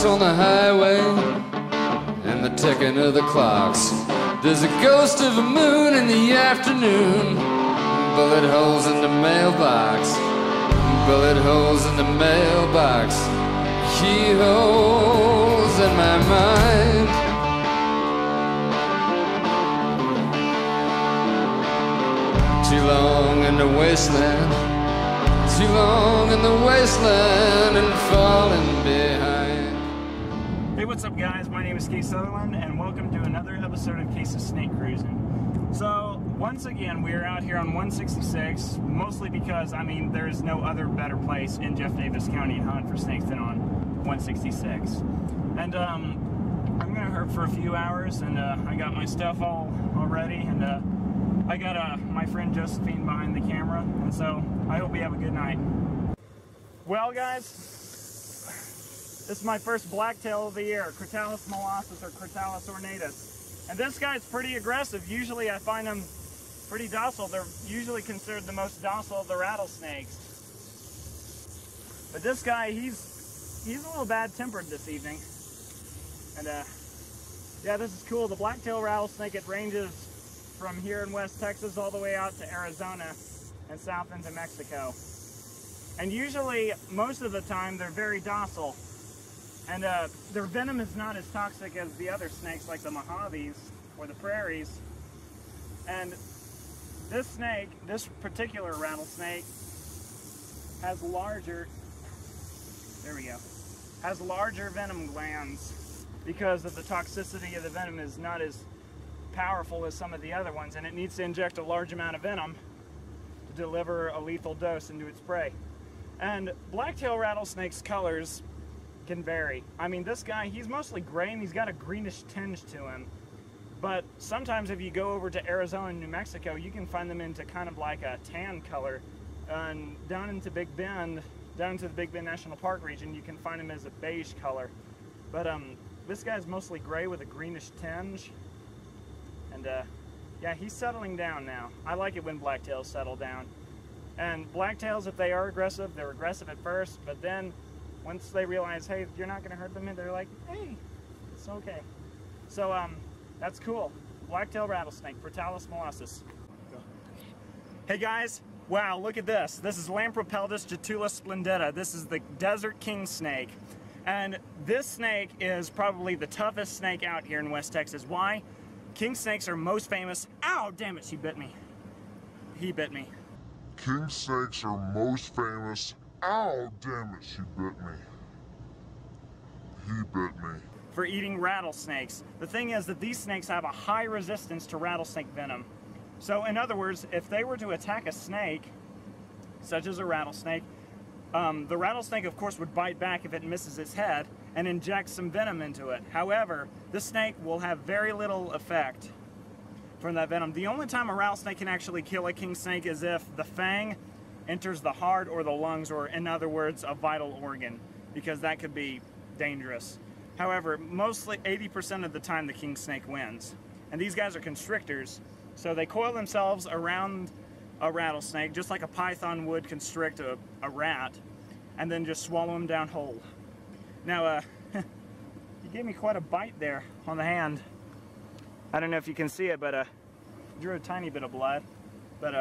trucks on the highway and the ticking of the clocks. There's a ghost of a moon in the afternoon. Bullet holes in the mailbox. Bullet holes in the mailbox. Keyholes in my mind. Too long in the wasteland. Too long in the wasteland and falling behind. Hey, what's up guys? My name is Case Sutherland and welcome to another episode of Case of Snake Cruising. So, once again, we are out here on 166, mostly because, I mean, there's no other better place in Jeff Davis County to hunt for snakes than on 166. And I'm gonna herp for a few hours, and I got my stuff all ready, and I got my friend Josephine behind the camera, and so I hope we have a good night. Well, guys, this is my first blacktail of the year, Crotalus molossus or Crotalus ornatus. And this guy's pretty aggressive. Usually I find them pretty docile. They're usually considered the most docile of the rattlesnakes. But this guy, he's a little bad-tempered this evening. And yeah, this is cool. The blacktail rattlesnake, it ranges from here in West Texas all the way out to Arizona and south into Mexico. And usually, most of the time, they're very docile. And their venom is not as toxic as the other snakes like the Mojaves or the prairies. And this snake, this particular rattlesnake, has larger, there we go, has larger venom glands because of the toxicity of the venom is not as powerful as some of the other ones, and it needs to inject a large amount of venom to deliver a lethal dose into its prey. And blacktail rattlesnakes' colors can vary. I mean, this guy, he's mostly gray and he's got a greenish tinge to him. But sometimes if you go over to Arizona and New Mexico, you can find them into kind of like a tan color. And down into Big Bend, down to the Big Bend National Park region, you can find them as a beige color. But this guy's mostly gray with a greenish tinge. And yeah, he's settling down now. I like it when blacktails settle down. And blacktails, if they are aggressive, they're aggressive at first, but then once they realize, hey, you're not going to hurt them, they're like, hey, it's okay. So that's cool. Blacktail rattlesnake, Crotalus molossus. Hey guys, wow, look at this. This is Lampropeltis jatula splendida. This is the desert king snake. And this snake is probably the toughest snake out here in West Texas. Why? King snakes are most famous. Ow, damn it, she bit me. He bit me. King snakes are most famous. Ow, damn it, she bit me. He bit me. For eating rattlesnakes. The thing is that these snakes have a high resistance to rattlesnake venom. So in other words, if they were to attack a snake, such as a rattlesnake, the rattlesnake of course would bite back if it misses its head and inject some venom into it. However, this snake will have very little effect from that venom. The only time a rattlesnake can actually kill a king snake is if the fang enters the heart or the lungs, or in other words, a vital organ, because that could be dangerous. However, mostly 80% of the time the king snake wins. And these guys are constrictors, so they coil themselves around a rattlesnake just like a python would constrict a rat, and then just swallow him down whole. Now, you gave me quite a bite there on the hand. I don't know if you can see it, but drew a tiny bit of blood. But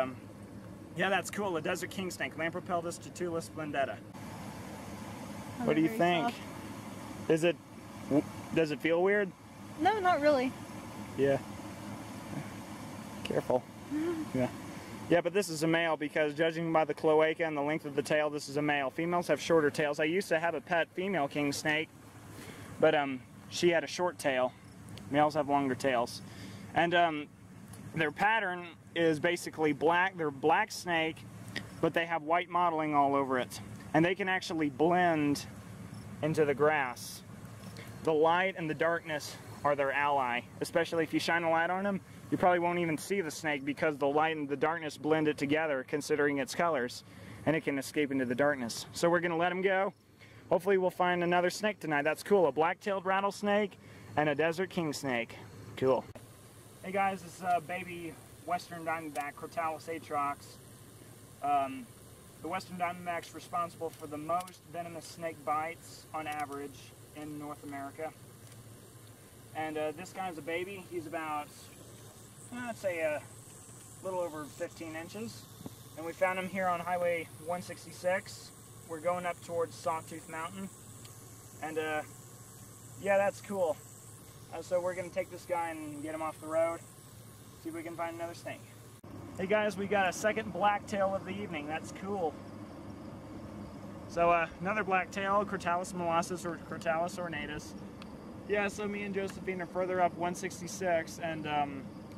yeah, that's cool. A desert king snake, Lampropeltis jatula splendida. What do you think? Soft. Does it feel weird? No, not really. Yeah. Careful. Yeah. Yeah, but this is a male because judging by the cloaca and the length of the tail, this is a male. Females have shorter tails. I used to have a pet female king snake, but she had a short tail. Males have longer tails. And their pattern is basically black. They're black snake, but they have white mottling all over it. And they can actually blend into the grass. The light and the darkness are their ally, especially if you shine a light on them. You probably won't even see the snake because the light and the darkness blend it together, considering its colors, and it can escape into the darkness. So we're going to let him go. Hopefully we'll find another snake tonight. That's cool. A black-tailed rattlesnake and a desert king snake. Cool. Hey guys, this is baby Western Diamondback, Crotalus atrox. The Western Diamondback's responsible for the most venomous snake bites on average in North America. And this guy's a baby. He's about, I'd say a little over 15 inches. And we found him here on Highway 166. We're going up towards Sawtooth Mountain. And yeah, that's cool. So we're gonna take this guy and get him off the road, see if we can find another snake. Hey guys, we got a second blacktail of the evening. That's cool. So another blacktail, Crotalus molossus or Crotalus ornatus. Yeah, so me and Josephine are further up 166, and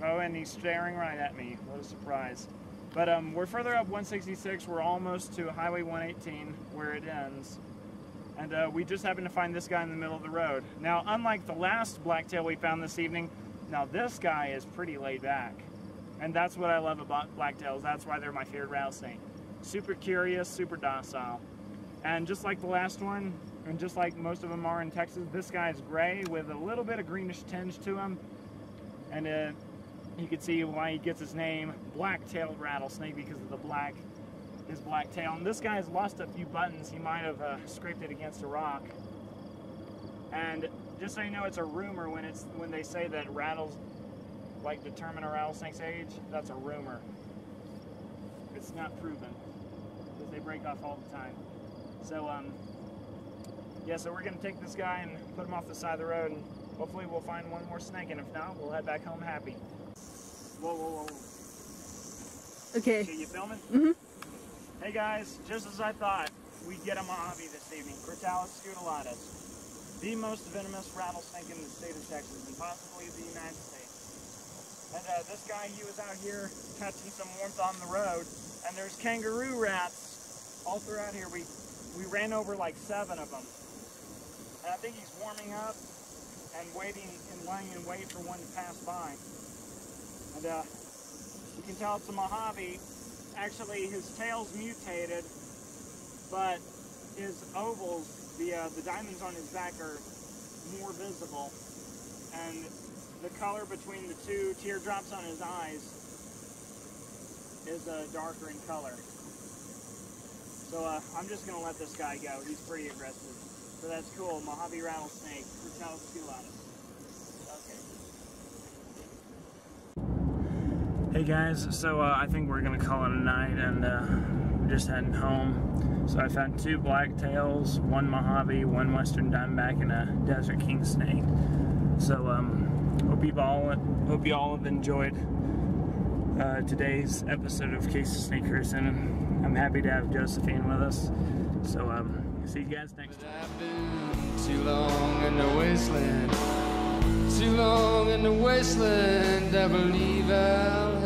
oh, and he's staring right at me. What a surprise. But we're further up 166. We're almost to Highway 118 where it ends. And we just happened to find this guy in the middle of the road. Now, unlike the last blacktail we found this evening, now this guy is pretty laid back. And that's what I love about blacktails. That's why they're my favorite rattlesnake. Super curious, super docile. And just like the last one, and just like most of them are in Texas, this guy is gray with a little bit of greenish tinge to him. And you can see why he gets his name, black-tailed rattlesnake, because of the black, his black tail. And this guy has lost a few buttons. He might have scraped it against a rock. And just so you know, it's a rumor when they say that rattles like determine a rattlesnake's age. That's a rumor. It's not proven because they break off all the time. So yeah, so we're gonna take this guy and put him off the side of the road, and hopefully we'll find one more snake. And if not, we'll head back home happy. Whoa, whoa, whoa. Okay. Okay, you filming? Mm-hmm. Hey guys, just as I thought, we get a Mojave this evening, Crotalus scutulatus, the most venomous rattlesnake in the state of Texas and possibly the United States. And this guy, he was out here catching some warmth on the road, and there's kangaroo rats all throughout here. We ran over like 7 of them. And I think he's warming up and waiting and lying in wait for one to pass by. And you can tell it's a Mojave. Actually, his tail's mutated, but his ovals, the diamonds on his back are more visible. And the color between the 2 teardrops on his eyes is darker in color. So I'm just going to let this guy go. He's pretty aggressive. So that's cool. Mojave rattlesnake, Crotalus scutulatus. Okay. Hey guys, so I think we're going to call it a night, and we're just heading home. So I found 2 blacktails, 1 Mojave, 1 western diamondback, and a desert king snake. So hope you all have enjoyed today's episode of Case of Snake Cruising. I'm happy to have Josephine with us. So see you guys next time. I've been too long in the wasteland, too long in the wasteland. I believe I'll